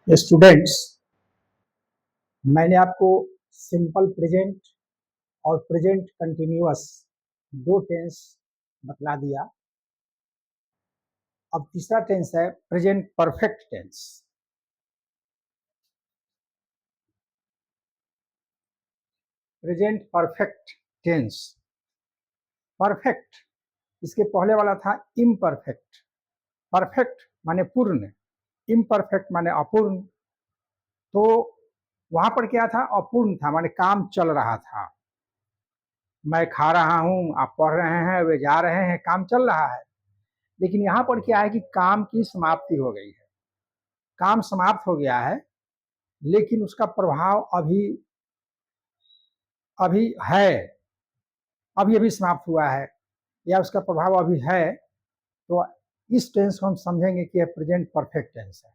Students, मैंने आपको simple present और प्रेजेंट कंटिन्यूअस दो टेंस बतला दिया। अब तीसरा टेंस है present perfect tense. Present perfect tense, perfect इसके पहले वाला था इम्परफेक्ट। परफेक्ट माने पूर्ण, इम्परफेक्ट माने अपूर्ण। तो वहां पर क्या था? अपूर्ण था, माने काम चल रहा था। मैं खा रहा हूं, आप पढ़ रहे हैं, वे जा रहे हैं, काम चल रहा है। लेकिन यहाँ पर क्या है कि काम की समाप्ति हो गई है, काम समाप्त हो गया है, लेकिन उसका प्रभाव अभी अभी है, अभी अभी समाप्त हुआ है, या उसका प्रभाव अभी है। तो इस टेंस को हम समझेंगे कि यह प्रेजेंट परफेक्ट टेंस है।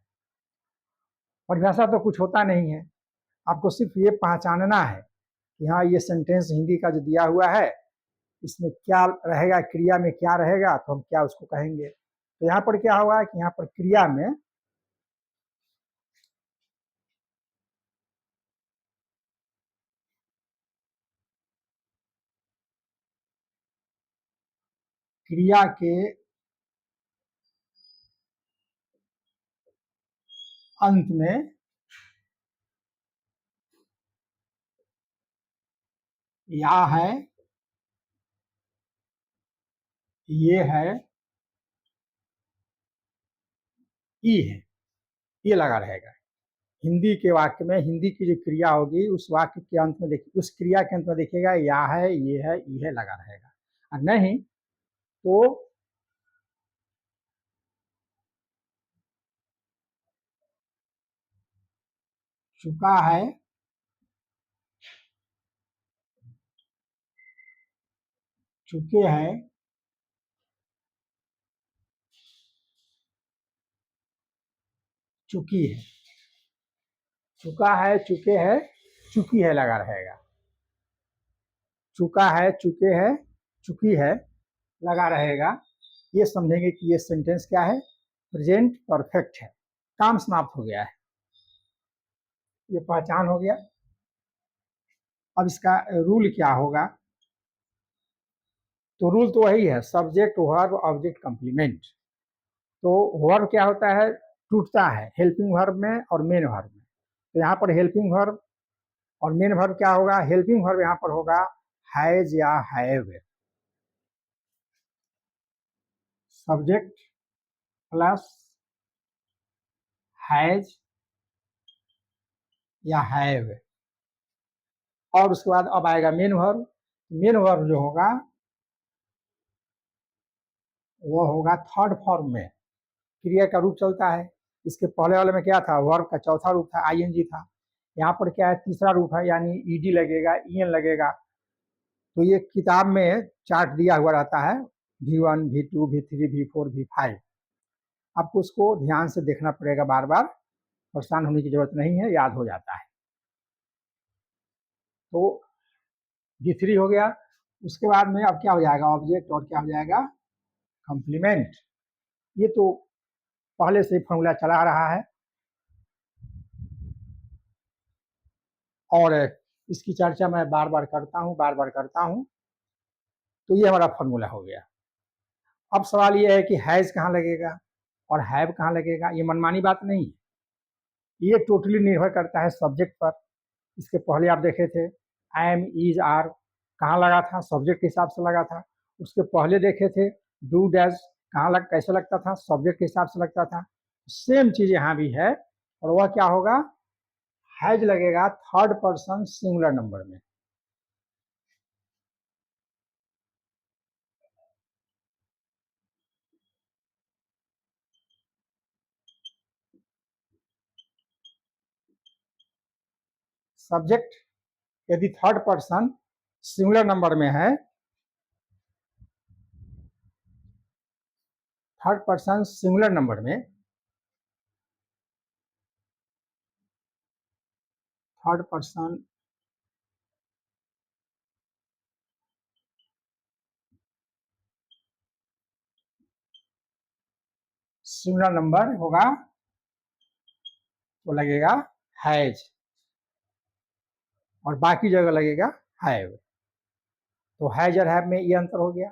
परिभाषा तो कुछ होता नहीं है, आपको सिर्फ ये पहचानना है कि हाँ, ये सेंटेंस हिंदी का जो दिया हुआ है इसमें क्या रहेगा, क्रिया में क्या रहेगा, तो हम क्या उसको कहेंगे। तो यहाँ पर क्या होगा कि यहाँ पर क्रिया में क्रिया के अंत में या है, ये है, ई है, ये लगा रहेगा। हिंदी के वाक्य में हिंदी की जो क्रिया होगी उस वाक्य के अंत में देखिए, उस क्रिया के अंत में देखिएगा या है, ये है, ई है लगा रहेगा। और नहीं तो चुका है, चुके हैं, चुकी है। चुका है, चुके हैं, चुकी है लगा रहेगा। चुका है, चुके हैं, चुकी है लगा रहेगा। ये समझेंगे कि ये सेंटेंस क्या है, प्रेजेंट परफेक्ट है, काम समाप्त हो गया है, ये पहचान हो गया। अब इसका रूल क्या होगा? तो रूल तो वही है, सब्जेक्ट वर्ब ऑब्जेक्ट कंप्लीमेंट। तो वर्ब क्या होता है? टूटता है हेल्पिंग वर्ब में और मेन वर्ब में। तो यहाँ पर हेल्पिंग वर्ब और मेन वर्ब क्या होगा? हेल्पिंग वर्ब यहाँ पर होगा हैज या हैव। सब्जेक्ट प्लस हैज या हैव, और उसके बाद अब आएगा मेन वर्ब। मेन वर्ब जो होगा वो होगा थर्ड फॉर्म में, क्रिया का रूप चलता है। इसके पहले वाले में क्या था? वर्ब का चौथा रूप था, आईएनजी था। यहाँ पर क्या है? तीसरा रूप है, यानी ईडी लगेगा, ईएन लगेगा। तो ये किताब में चार्ट दिया हुआ रहता है, V1, V2, V3, V4, V5। आपको उसको ध्यान से देखना पड़ेगा, बार बार परेशान होने की जरूरत नहीं है, याद हो जाता है। तो V3 हो गया। उसके बाद में अब क्या हो जाएगा? ऑब्जेक्ट, और क्या हो जाएगा? कंप्लीमेंट। ये तो पहले से फॉर्मूला चला रहा है और इसकी चर्चा मैं बार बार करता हूँ, बार बार करता हूँ। तो ये हमारा फॉर्मूला हो गया। अब सवाल ये है कि हैज कहाँ लगेगा और हैव कहाँ लगेगा? ये मनमानी बात नहीं है, ये टोटली निर्भर करता है सब्जेक्ट पर। इसके पहले आप देखे थे एम, इज, आर कहाँ लगा था? सब्जेक्ट के हिसाब से लगा था। उसके पहले देखे थे डू, डैश कहाँ कैसे लगता था? सब्जेक्ट के हिसाब से लगता था। सेम चीज यहाँ भी है, और वह क्या होगा? हैज लगेगा थर्ड पर्सन सिंगुलर नंबर में। सब्जेक्ट यदि थर्ड पर्सन सिंगुलर नंबर में है, थर्ड पर्सन सिंगुलर नंबर में, थर्ड पर्सन सिंगुलर नंबर होगा तो लगेगा हैज, और बाकी जगह लगेगा हैव। तो हैज और हैव में ये अंतर हो गया।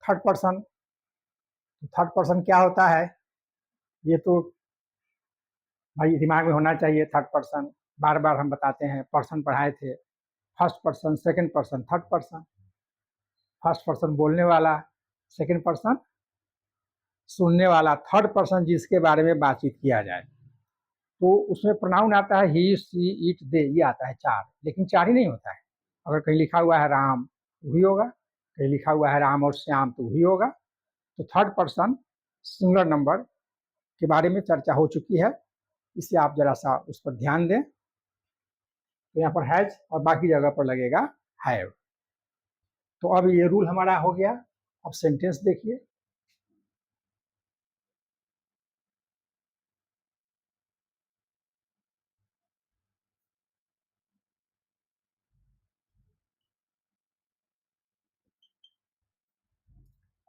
थर्ड पर्सन, थर्ड पर्सन क्या होता है, ये तो भाई दिमाग में होना चाहिए। थर्ड पर्सन बार बार हम बताते हैं, पर्सन पढ़ाए थे, first person, second person, third person. First person बोलने वाला, सेकंड पर्सन सुनने वाला, थर्ड पर्सन जिसके बारे में बातचीत किया जाए। तो उसमें प्रोनाउन आता है ही, सी, इट, दे, ये आता है चार, लेकिन चार ही नहीं होता है। अगर कहीं लिखा हुआ है राम तो वही होगा, कहीं लिखा हुआ है राम और श्याम तो वही होगा। तो थर्ड पर्सन सिंगुलर नंबर के बारे में चर्चा हो चुकी है, इससे आप जरा सा उस पर ध्यान दें। तो यहाँ पर हैज और बाकी जगह पर लगेगा हैव। तो अब ये रूल हमारा हो गया। अब सेंटेंस देखिए।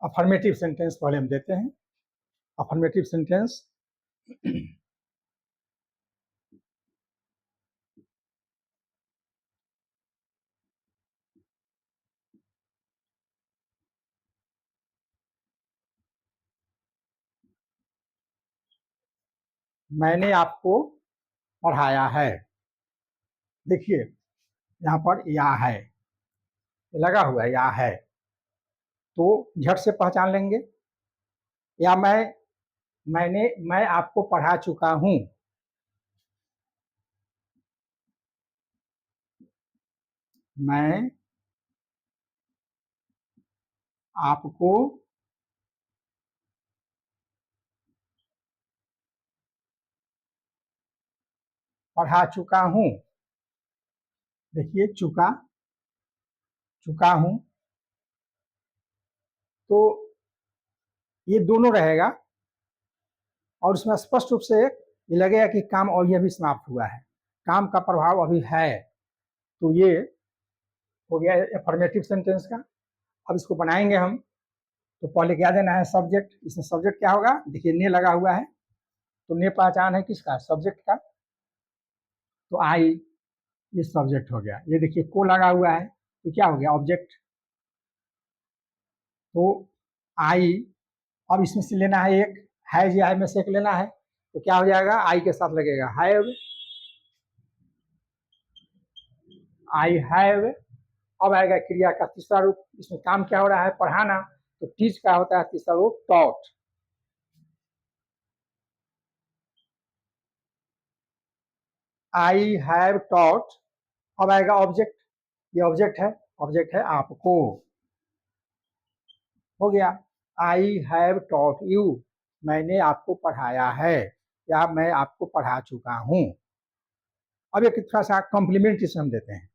अफर्मेटिव सेंटेंस पहले हम देते हैं। अफर्मेटिव सेंटेंस, मैंने आपको पढ़ाया है। देखिए यहाँ पर या है लगा हुआ है, या है, तो झट से पहचान लेंगे। या मैं आपको पढ़ा चुका हूं। मैं आपको पढ़ा चुका हूं। देखिए चुका, चुका हूं, तो ये दोनों रहेगा, और उसमें स्पष्ट रूप से ये लगेगा कि काम अभी समाप्त हुआ है, काम का प्रभाव अभी है। तो ये हो गया अफर्मेटिव सेंटेंस का। अब इसको बनाएंगे हम। तो पहले क्या देना है, सब्जेक्ट। इसमें सब्जेक्ट क्या होगा, देखिए ने लगा हुआ है, तो ने पहचान है किसका, सब्जेक्ट का। तो आई, ये सब्जेक्ट हो गया। ये देखिए को लगा हुआ है, तो क्या हो गया, ऑब्जेक्ट। तो आई, अब इसमें से लेना है एक, हैज या में से एक लेना है, तो क्या हो जाएगा, आई के साथ लगेगा हैव। I have. अब आएगा क्रिया का तीसरा रूप। इसमें काम क्या हो रहा है, पढ़ाना, तो टीच का होता है तीसरा रूप टॉट। I have taught. अब आएगा ऑब्जेक्ट, ये ऑब्जेक्ट है आपको, हो गया। आई हैव टॉट यू, मैंने आपको पढ़ाया है, या मैं आपको पढ़ा चुका हूं। अब एक थोड़ा सा कॉम्प्लीमेंट इसमें हम देते हैं।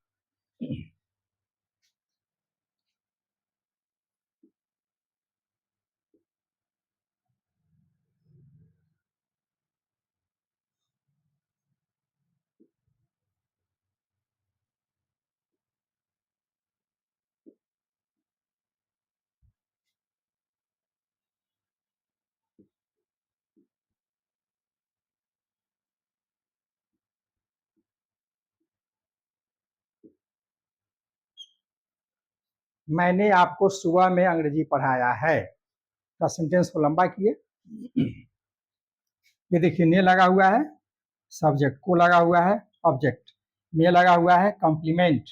मैंने आपको सुबह में अंग्रेजी पढ़ाया है। तो सेंटेंस को लंबा किए। ये देखिए ने लगा हुआ है, सब्जेक्ट, को लगा हुआ है, ऑब्जेक्ट, में लगा हुआ है, कॉम्प्लीमेंट,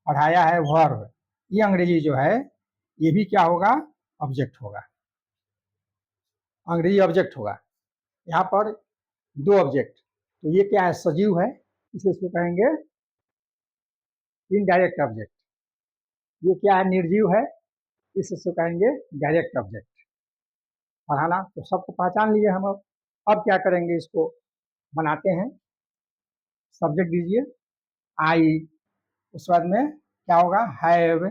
पढ़ाया है वर्ब। ये अंग्रेजी जो है ये भी क्या होगा, ऑब्जेक्ट होगा, अंग्रेजी ऑब्जेक्ट होगा। यहाँ पर दो ऑब्जेक्ट, तो ये क्या है, सजीव है, इसे इसको कहेंगे इनडायरेक्ट ऑब्जेक्ट। ये क्या है, निर्जीव है, इसको कहेंगे डायरेक्ट ऑब्जेक्ट। पढ़ाना तो सबको पहचान लिए हम। अब क्या करेंगे, इसको बनाते हैं। सब्जेक्ट दीजिए आई, उस बाद में क्या होगा, हैव।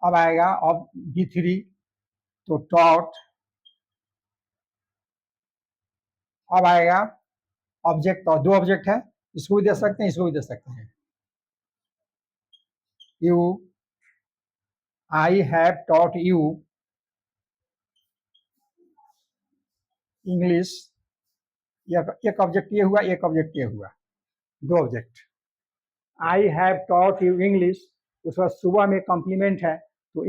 अब आएगा अब B3, तो टॉट। अब आएगा ऑब्जेक्ट, और दो ऑब्जेक्ट है, इसको भी दे सकते हैं, इसको भी दे सकते हैं। You, I have taught you English, एक ऑब्जेक्ट ये हुआ, एक ऑब्जेक्ट ये हुआ, दो object. I have taught you English, उस वक्त सुबह में कॉम्प्लीमेंट है, तो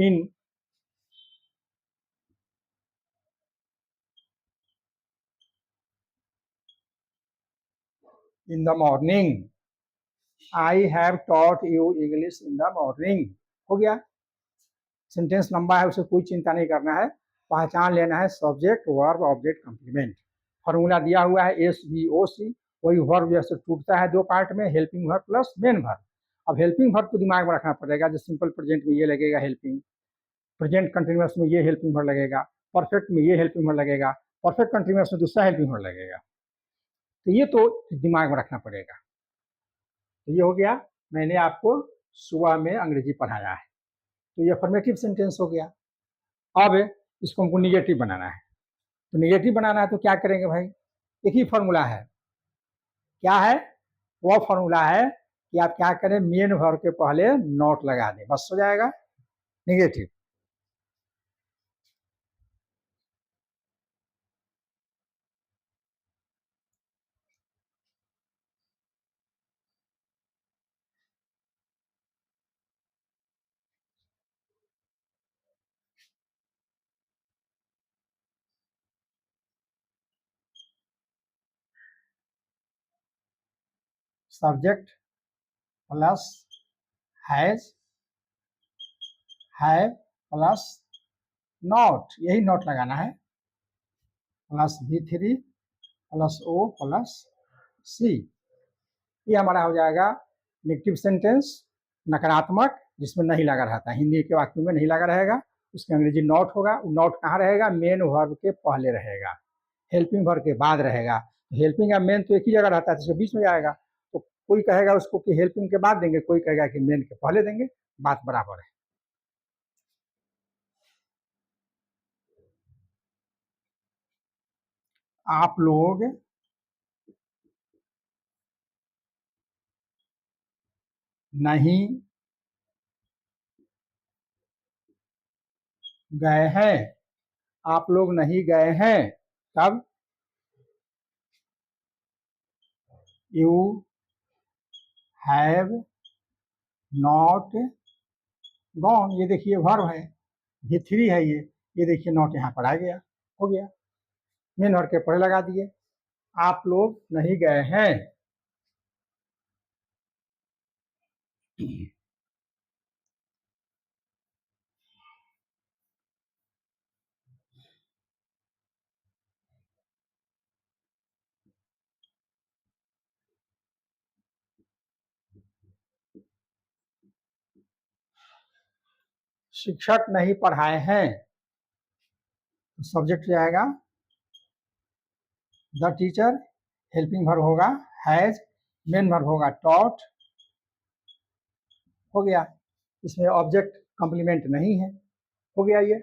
in the morning, I have taught you English in the morning, हो गया। सेंटेंस लंबा है, उसे कोई चिंता नहीं करना है, पहचान लेना है subject verb object complement. Formula दिया हुआ है SVOC, वही वर्ब जैसे टूटता है दो पार्ट में, helping verb plus main verb. अब हेल्पिंग वर्ब को दिमाग में रखना पड़ेगा, जो सिंपल प्रेजेंट में ये लगेगा हेल्पिंग, प्रेजेंट कंटिन्यूअस में ये हेल्पिंग वर्ब लगेगा, परफेक्ट में ये हेल्पिंग वर्ब लगेगा, परफेक्ट कंटिन्यूअस में दूसरा हेल्पिंग वर्ब लगेगा। तो ये तो दिमाग में रखना पड़ेगा। तो ये हो गया, मैंने आपको सुबह में अंग्रेजी पढ़ाया है। तो ये अफर्मेटिव सेंटेंस हो गया। अब इसको हमको निगेटिव बनाना है। तो निगेटिव बनाना है तो क्या करेंगे भाई, एक ही फॉर्मूला है। क्या है वह फॉर्मूला है कि आप क्या करें, मेन वर्ब के पहले नॉट लगा दें, बस हो जाएगा negative. Subject plus has, have plus not, यही नॉट लगाना है, plus V3 plus O plus C। ये हमारा हो जाएगा नेगेटिव सेंटेंस, नकारात्मक, जिसमें नहीं लगा रहता है। हिंदी के वाक्यों में नहीं लगा रहेगा, उसके अंग्रेजी नॉट होगा। नॉट कहाँ रहेगा, मेन वर्ब के पहले रहेगा, हेल्पिंग वर्ब के बाद रहेगा। हेल्पिंग या मेन तो एक ही जगह रहता है, तो बीच में जाएगा। तो कोई कहेगा उसको कि हेल्पिंग के बाद देंगे, कोई कहेगा कि मेन के पहले देंगे, बात बराबर है। आप लोग नहीं गए हैं, आप लोग नहीं गए हैं, तब यू हैव नॉट गॉन, ये देखिए वर्ब है, V3 है ये देखिए नॉट यहाँ पर आ गया, हो गया। मेन वर्ब के पहले लगा दिए, आप लोग नहीं गए हैं। शिक्षक नहीं पढ़ाए हैं, तो सब्जेक्ट जाएगा द टीचर, हेल्पिंग वर्ब होगा हैज, मेन वर्ब होगा टॉट, हो गया। इसमें ऑब्जेक्ट कॉम्प्लीमेंट नहीं है, हो गया ये।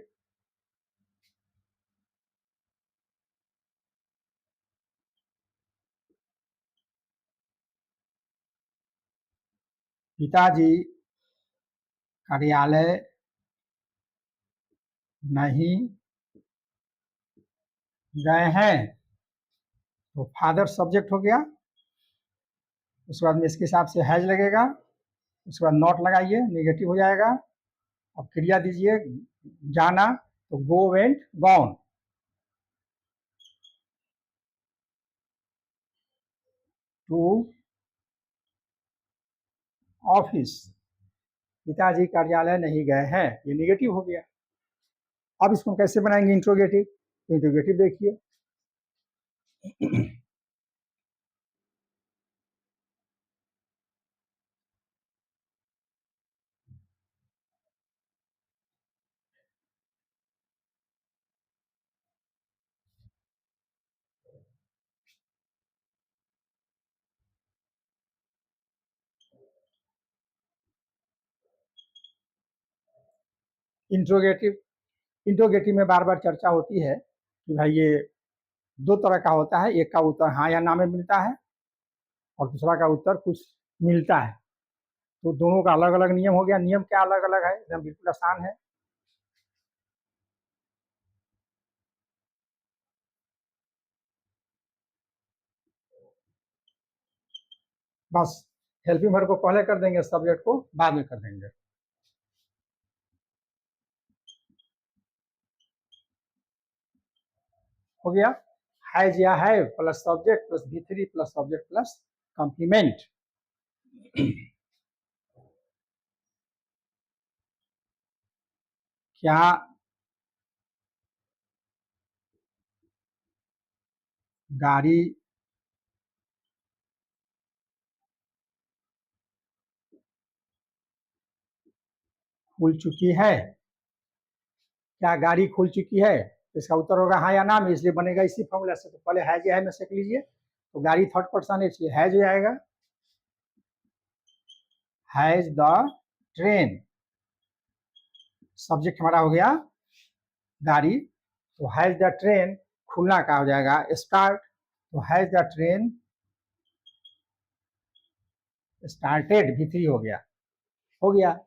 पिताजी कार्यालय नहीं गए हैं, तो फादर सब्जेक्ट हो गया, उसके बाद में इसके हिसाब से हैज लगेगा, उसके बाद नॉट लगाइए, नेगेटिव हो जाएगा। अब क्रिया दीजिए जाना, तो go went gone, to office, पिताजी कार्यालय नहीं गए हैं, ये नेगेटिव हो गया। अब इसको कैसे बनाएंगे इंट्रोगेटिव, इंट्रोगेटिव देखिए इंट्रोगेटिव, इंट्रोगेटिव में बार बार चर्चा होती है कि भाई ये दो तरह का होता है, एक का उत्तर हाँ या ना में मिलता है, और दूसरा का उत्तर कुछ मिलता है। तो दोनों का अलग अलग नियम हो गया। नियम क्या अलग अलग है, एकदम बिल्कुल आसान है। बस हेल्पिंग वर्ब को पहले कर देंगे, सब्जेक्ट को बाद में कर देंगे। हो गया, हैज या have plus subject plus V3 plus subject plus complement. क्या गाड़ी खुल चुकी है? क्या गाड़ी खुल चुकी है? इसका उत्तर होगा हाँ या ना में, इसलिए बनेगा इसी फॉर्मूला से। तो पहले हैज या है में सीख लीजिए। तो गाड़ी थर्ड पर्सन है इसलिए हैज आएगा, हैज द ट्रेन। सब्जेक्ट हमारा हो गया गाड़ी, तो हैज द ट्रेन खुलना का हो जाएगा स्टार्ट। तो has the train started, V3 हो गया। हो गया।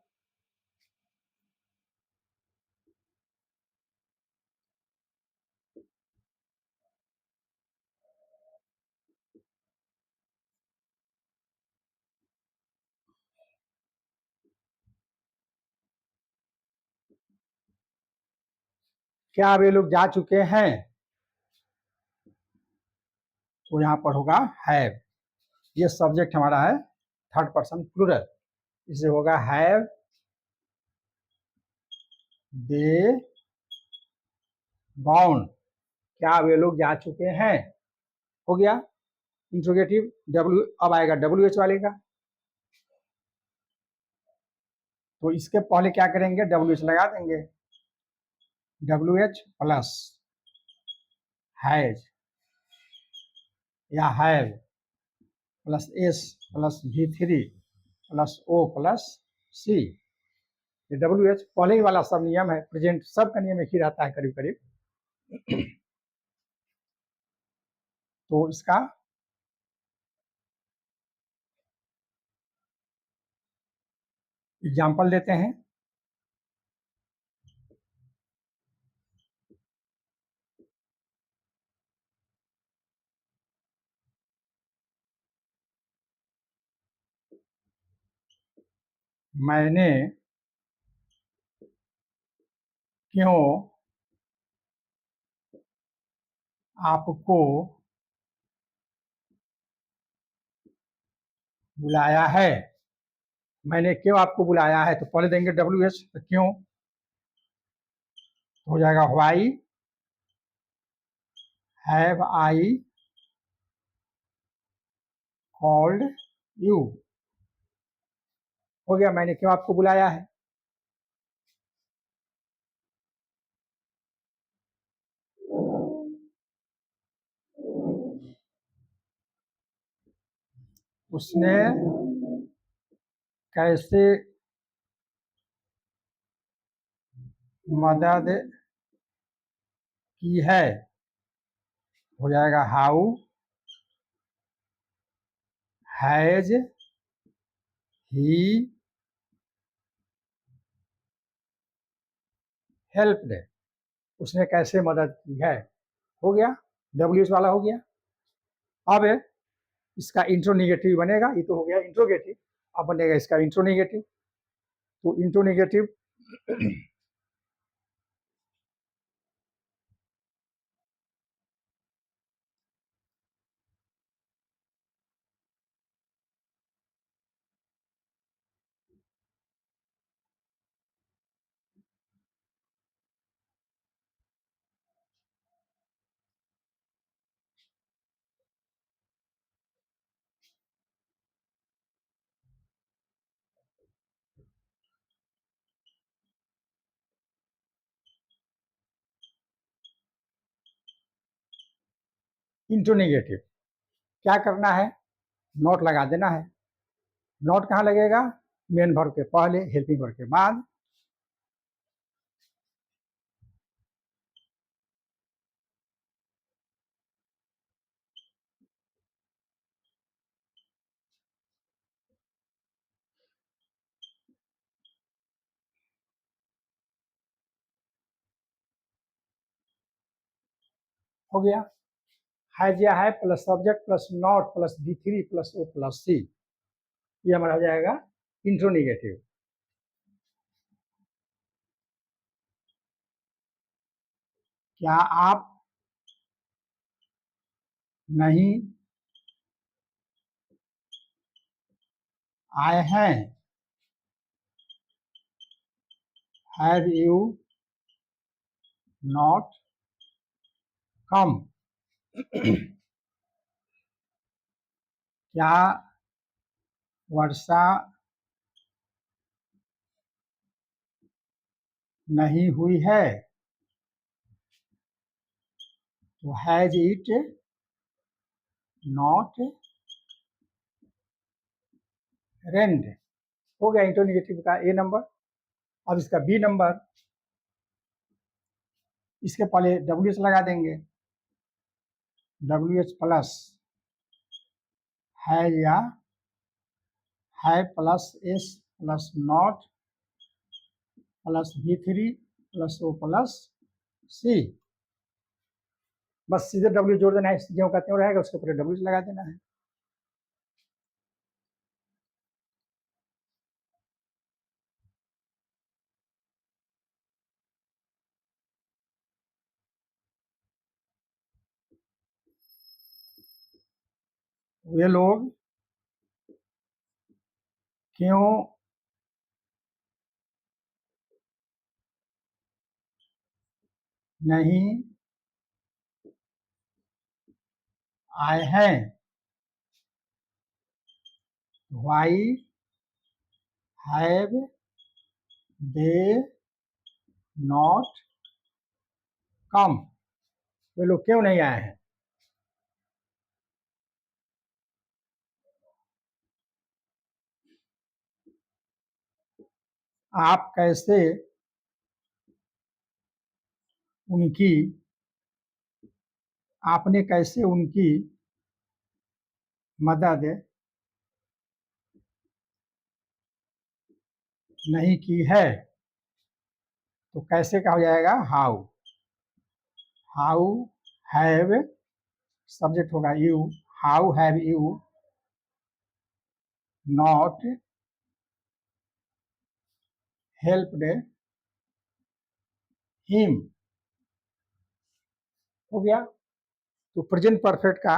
क्या वे लोग जा चुके हैं? तो यहाँ पर होगा हैव। ये सब्जेक्ट हमारा है थर्ड पर्सन प्लूरल, इसे होगा हैव दे गॉन। क्या वे लोग जा चुके हैं? हो गया। इंट्रोगेटिव डब्ल्यू, अब आएगा WH वाले का। तो इसके पहले क्या करेंगे, WH लगा देंगे। WH प्लस हैज या have plus S plus V3 plus O plus C। ये WH पहले ही वाला सब नियम है, प्रेजेंट सब का नियम एक ही रहता है करीब करीब। तो इसका एग्जाम्पल देते हैं। मैंने क्यों आपको बुलाया है? मैंने क्यों आपको बुलाया है, तो पहले देंगे WH, तो क्यों हो जाएगा why have I called you. हो गया, मैंने क्यों आपको बुलाया है। उसने कैसे मदद की है, हो जाएगा हाउ हैज ही हेल्प्ड, उसने कैसे मदद की है। हो गया, WH वाला हो गया। अब इसका इंट्रोनेगेटिव बनेगा, ये तो हो गया इंट्रोगेटिव। अब बनेगा इसका इंट्रोनेगेटिव। तो इंट्रोनेगेटिव इंट्रोनेगेटिव क्या करना है, नोट लगा देना है। नोट कहाँ लगेगा, मेन वर्ब के पहले, हेल्पिंग वर्ब के बाद। हो गया, हैज या है plus subject plus not plus V3 plus O plus C। ये हमारा हो जाएगा इंट्रोनिगेटिव। क्या आप नहीं आए हैं? Have you not come? क्या वर्षा नहीं हुई है? तो हैज इट नॉट रेन्ड। हो गया इंट्रोनिगेटिव का ए नंबर। अब इसका बी नंबर, इसके पहले डब्ल्यू एच लगा देंगे। डब्ल्यू एच प्लस है या है plus S plus not plus V3 plus O plus C. बस सीधे डब्ल्यू जोड़ देना है, जो का त्यों रहेगा, उसके ऊपर डब्ल्यू लगा देना है। वे लोग क्यों नहीं आए हैं? Why have they not come? वे लोग क्यों नहीं आए हैं? आप कैसे उनकी आपने कैसे उनकी मदद नहीं की है? तो कैसे का हो जाएगा हाउ। हाउ हैव, सब्जेक्ट होगा you, how have you not helped him? हो गया। तो प्रेजेंट परफेक्ट का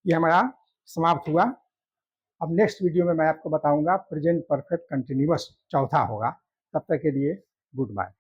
ये हमारा समाप्त हुआ। अब नेक्स्ट वीडियो में मैं आपको बताऊंगा प्रेजेंट परफेक्ट कंटिन्यूअस चौथा होगा। तब तक के लिए गुड बाय।